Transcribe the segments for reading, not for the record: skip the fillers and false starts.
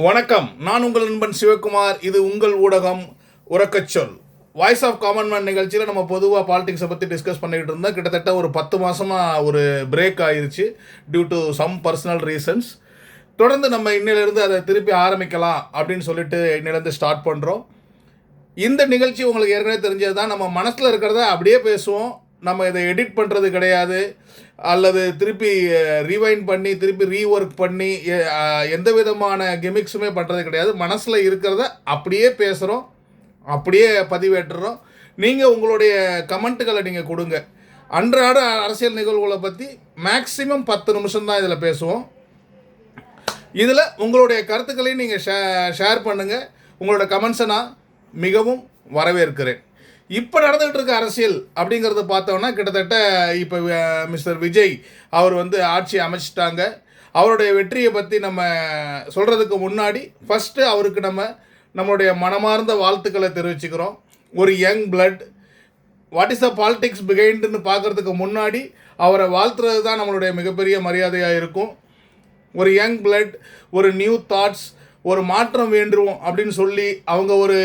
வணக்கம். நான் உங்கள் நண்பன் சிவகுமார். இது உங்கள் ஊடகம் உறக்கச்சொல். வாய்ஸ் ஆஃப் காமன் மேன் நிகழ்ச்சியில் நம்ம பொதுவாக பாலிடிக்ஸை பற்றி டிஸ்கஸ் பண்ணிக்கிட்டு இருந்தோம். கிட்டத்தட்ட ஒரு 10 மாதமாக ஒரு பிரேக் ஆயிடுச்சு due to some personal reasons. தொடர்ந்து நம்ம இன்னிலிருந்து அதை திருப்பி ஆரம்பிக்கலாம் அப்படின்னு சொல்லிட்டு இன்னிலேருந்து ஸ்டார்ட் பண்ணுறோம். இந்த நிகழ்ச்சி உங்களுக்கு ஏற்கனவே தெரிஞ்சது தான். நம்ம மனசில் இருக்கிறத அப்படியே பேசுவோம். நம்ம இதை எடிட் பண்ணுறது கிடையாது, அல்லது திருப்பி ரீவைண்ட் பண்ணி திருப்பி ரீஒர்க் பண்ணி எந்த விதமான கிமிக்ஸுமே பண்ணுறது கிடையாது. மனசில் இருக்கிறத அப்படியே பேசுகிறோம், அப்படியே பதிவேற்றுறோம். நீங்கள் உங்களுடைய கமெண்ட்டுகளை நீங்கள் கொடுங்க. அன்றாட அரசியல் நிகழ்வுகளை பற்றி மேக்ஸிமம் 10 நிமிஷம் தான் இதில் பேசுவோம். இதில் உங்களுடைய கருத்துக்களையும் நீங்கள் ஷேர் பண்ணுங்கள். உங்களோட கமெண்ட்ஸை நான் மிகவும் வரவேற்கிறேன். இப்போ நடந்துகிட்டு இருக்க அரசியல் அப்படிங்கிறத பார்த்தோன்னா, கிட்டத்தட்ட இப்போ மிஸ்டர் விஜய் அவர் ஆட்சி அமைச்சிட்டாங்க. அவருடைய வெற்றியை பற்றி நம்ம சொல்கிறதுக்கு முன்னாடி ஃபஸ்ட்டு அவருக்கு நம்மளுடைய மனமார்ந்த வாழ்த்துக்களை தெரிவிச்சுக்கிறோம். ஒரு young blood, what is the politics பிஹைண்டுன்னு பார்க்குறதுக்கு முன்னாடி அவரை வாழ்த்துறது தான் நம்மளுடைய மிகப்பெரிய மரியாதையாக இருக்கும். ஒரு யங் பிளட், ஒரு நியூ தாட்ஸ், ஒரு மாற்றம் வேண்டும் அப்படின்னு சொல்லி அவங்க ஒரு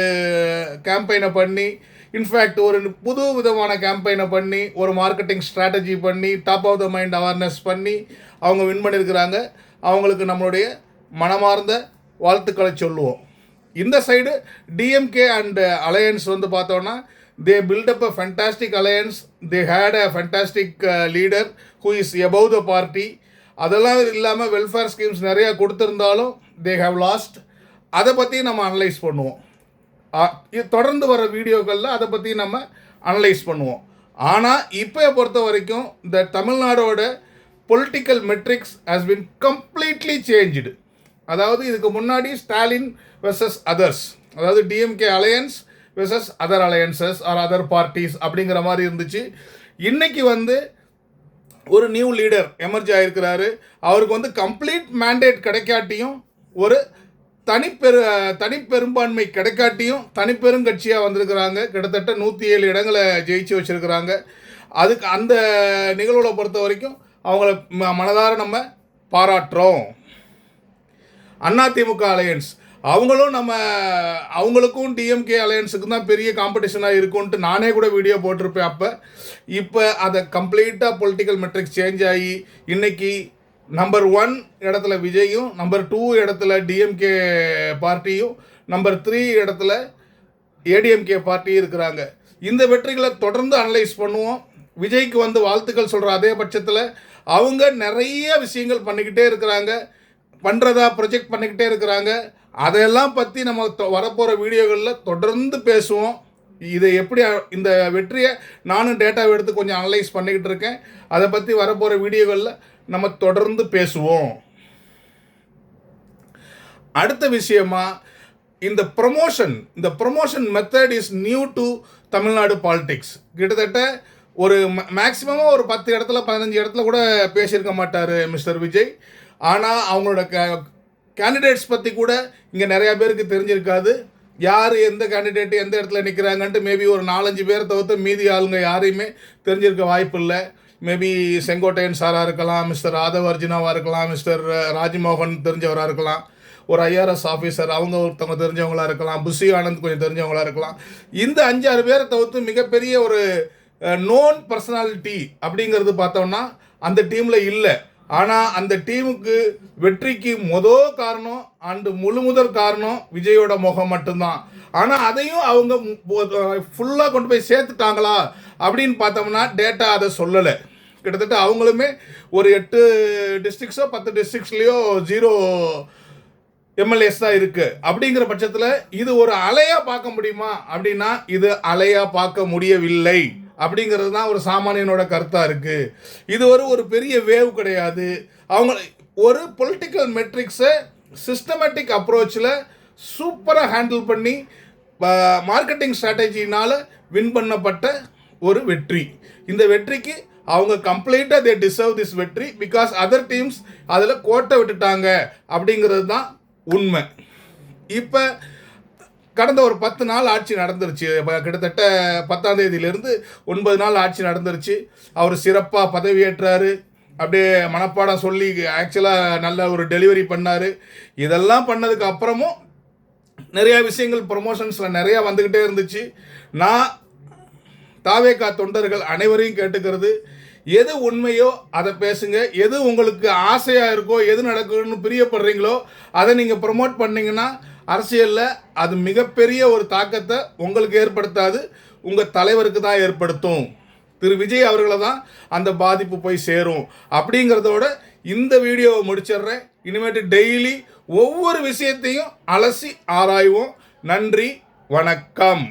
கேம்பெயினை பண்ணி, இன்ஃபேக்ட் ஒரு புது விதமான கேம்பெயினை பண்ணி, ஒரு மார்க்கெட்டிங் ஸ்ட்ராட்டஜி பண்ணி, top of the mind awareness பண்ணி அவங்க வின் பண்ணியிருக்கிறாங்க. அவங்களுக்கு நம்மளுடைய மனமார்ந்த வாழ்த்துக்களை சொல்லுவோம். இந்த சைடு டிஎம்கே அண்ட் அலையன்ஸ் பார்த்தோன்னா, they built up a fantastic alliance. They had a fantastic leader who is above the party. அதெல்லாம் இல்லாமல் வெல்ஃபேர் ஸ்கீம்ஸ் நிறையா கொடுத்துருந்தாலும் தே ஹேவ் லாஸ்ட். அதை பற்றி நம்ம அனலைஸ் பண்ணுவோம். தொடர்ந்து வர வீடியோக்களில் அதை பற்றி நம்ம அனலைஸ் பண்ணுவோம். ஆனால் இப்போ பொறுத்த வரைக்கும் இந்த தமிழ்நாடோட political matrix has been completely changed. அதாவது இதுக்கு முன்னாடி ஸ்டாலின் வெர்சஸ் அதர்ஸ், அதாவது DMK alliance versus other alliances or other parties அப்படிங்கிற மாதிரி இருந்துச்சு. இன்றைக்கி ஒரு நியூ லீடர் எமர்ஜ் ஆகிருக்கிறாரு. அவருக்கு கம்ப்ளீட் மேண்டேட் கிடைக்காட்டியும், ஒரு தனிப்பெரும்பான்மை கிடைக்காட்டியும் தனிப்பெருங்கட்சியாக வந்திருக்கிறாங்க. கிட்டத்தட்ட 107 இடங்களை ஜெயிச்சு வச்சுருக்கிறாங்க. அதுக்கு அந்த நிகழ்வுகளை பொறுத்த வரைக்கும் அவங்கள மனதார நம்ம பாராட்டுறோம். அதிமுக அலையன்ஸ் அவங்களுக்கும் டிஎம்கே அலையன்ஸுக்கும் தான் பெரிய காம்படிஷனாக இருக்கும்ன்ட்டு நானே கூட வீடியோ போட்டிருப்பேன். இப்போ அதை கம்ப்ளீட்டாக பொலிட்டிக்கல் மெட்ரிக்ஸ் சேஞ்ச் ஆகி இன்றைக்கி நம்பர் 1 இடத்துல விஜயும், நம்பர் 2 இடத்துல டிஎம்கே பார்ட்டியும், நம்பர் 3 இடத்துல ஏடிஎம்கே பார்ட்டியும் இருக்கிறாங்க. இந்த வெற்றிகளை தொடர்ந்து அனலைஸ் பண்ணுவோம். விஜய்க்கு வாழ்த்துக்கள் சொல்கிற அதே பட்சத்தில் அவங்க நிறைய விஷயங்கள் பண்ணிக்கிட்டே இருக்கிறாங்க, பண்ணுறதா ப்ரொஜெக்ட் பண்ணிக்கிட்டே இருக்கிறாங்க. அதையெல்லாம் பற்றி நம்ம வரப்போகிற வீடியோகளில் தொடர்ந்து பேசுவோம். இதை எப்படி இந்த வெற்றியை நானும் டேட்டாவை எடுத்து கொஞ்சம் அனலைஸ் பண்ணிக்கிட்டு இருக்கேன். அதை பற்றி வரப்போகிற வீடியோகளில் நம்ம தொடர்ந்து பேசுவோம். அடுத்த விஷயமா, இந்த promotion method is new to Tamil Nadu politics. கிட்டத்தட்ட ஒரு மேக்ஸிமமாக ஒரு 10 இடத்துல 15 இடத்துல கூட பேசியிருக்க மாட்டார் மிஸ்டர் விஜய். ஆனால் அவங்களோட கேண்டிடேட்ஸ் பற்றி கூட இங்கே நிறையா பேருக்கு தெரிஞ்சிருக்காது. யார் எந்த கேண்டிடேட்டு எந்த இடத்துல நிற்கிறாங்கன்ட்டு மேபி ஒரு 4-5 பேரை தவிர்த்து மீதி ஆளுங்க யாரையுமே தெரிஞ்சிருக்க வாய்ப்பு இல்லை. மேபி செங்கோட்டையன் சாராக இருக்கலாம், மிஸ்டர் ஆதவ் அர்ஜுனாவாக இருக்கலாம், மிஸ்டர் ராஜ்மோகன் தெரிஞ்சவராக இருக்கலாம், ஒரு ஐஆர்எஸ் ஆஃபீஸர் அவங்க ஒருத்தவங்க தெரிஞ்சவங்களாக இருக்கலாம், புஷி ஆனந்த் கொஞ்சம் தெரிஞ்சவங்களாக இருக்கலாம். இந்த 5-6 பேரை தவிர்த்து மிகப்பெரிய ஒரு நோன் பர்சனாலிட்டி அப்படிங்கிறது பார்த்தோம்னா அந்த டீமில் இல்லை. ஆனால் அந்த டீமுக்கு வெற்றிக்கு காரணம் அண்டு முதற் காரணம் விஜயோட முகம் மட்டும்தான். ஆனால் அதையும் அவங்க ஃபுல்லாக கொண்டு போய் சேர்த்துட்டாங்களா அப்படின்னு பார்த்தோம்னா டேட்டா அதை சொல்லலை. கிட்டத்தட்ட அவங்களுமே ஒரு 8 டிஸ்ட்ரிக்ஸோ 10 டிஸ்ட்ரிக்ஸ்லேயோ 0 எம்எல்ஏஸ் தான் இருக்குது. அப்படிங்கிற பட்சத்தில் இது ஒரு அலையாக பார்க்க முடியுமா அப்படின்னா இது அலையாக பார்க்க முடியவில்லை. அப்படிங்கிறது தான் ஒரு சாமானியனோட கருத்தாக இருக்குது. இது ஒரு பெரிய வேவ் கிடையாது. அவங்க ஒரு பொலிட்டிக்கல் மெட்ரிக்ஸை சிஸ்டமேட்டிக் அப்ரோச்சில் சூப்பராக ஹேண்டில் பண்ணி மார்க்கெட்டிங் ஸ்ட்ராட்டஜினால் வின் பண்ணப்பட்ட ஒரு வெற்றி. இந்த வெற்றிக்கு அவங்க கம்ப்ளீட்டாக தே டிசர்வ் திஸ் வெற்றி பிகாஸ் அதர் டீம்ஸ் அதில் கோட்டை விட்டுட்டாங்க அப்படிங்கிறது தான் உண்மை. இப்போ கடந்த ஒரு 10 நாள் ஆட்சி நடந்துருச்சு. கிட்டத்தட்ட 10ஆம் தேதியிலேருந்து 9 நாள் ஆட்சி நடந்துருச்சு. அவர் சிறப்பாக பதவியேற்றார். அப்படியே மனப்பாடம் சொல்லி ஆக்சுவலாக நல்ல ஒரு டெலிவரி பண்ணார். இதெல்லாம் பண்ணதுக்கு அப்புறமும் நிறையா விஷயங்கள் ப்ரொமோஷன்ஸில் நிறையா வந்துக்கிட்டே இருந்துச்சு. நான் தாவேகா தொண்டர்கள் அனைவரையும் கேட்டுக்கிறது, எது உண்மையோ அதை பேசுங்க, எது உங்களுக்கு ஆசையாக இருக்கோ, எது நடக்கணும்னு பிரியப்படுறீங்களோ அதை நீங்கள் ப்ரொமோட் பண்ணிங்கன்னா அரசியலில் அது மிகப்பெரிய ஒரு தாக்கத்தை உங்களுக்கு ஏற்படுத்தாது, உங்கள் தலைவருக்கு தான் ஏற்படுத்தும். திரு விஜய் அவர்களை தான் அந்த பாதிப்பு போய் சேரும். அப்படிங்கிறதோட இந்த வீடியோவை முடிச்சிடுறேன். இனிமேட்டு டெய்லி ஒவ்வொரு விஷயத்தையும் அலசி ஆராய்வோம். நன்றி, வணக்கம்.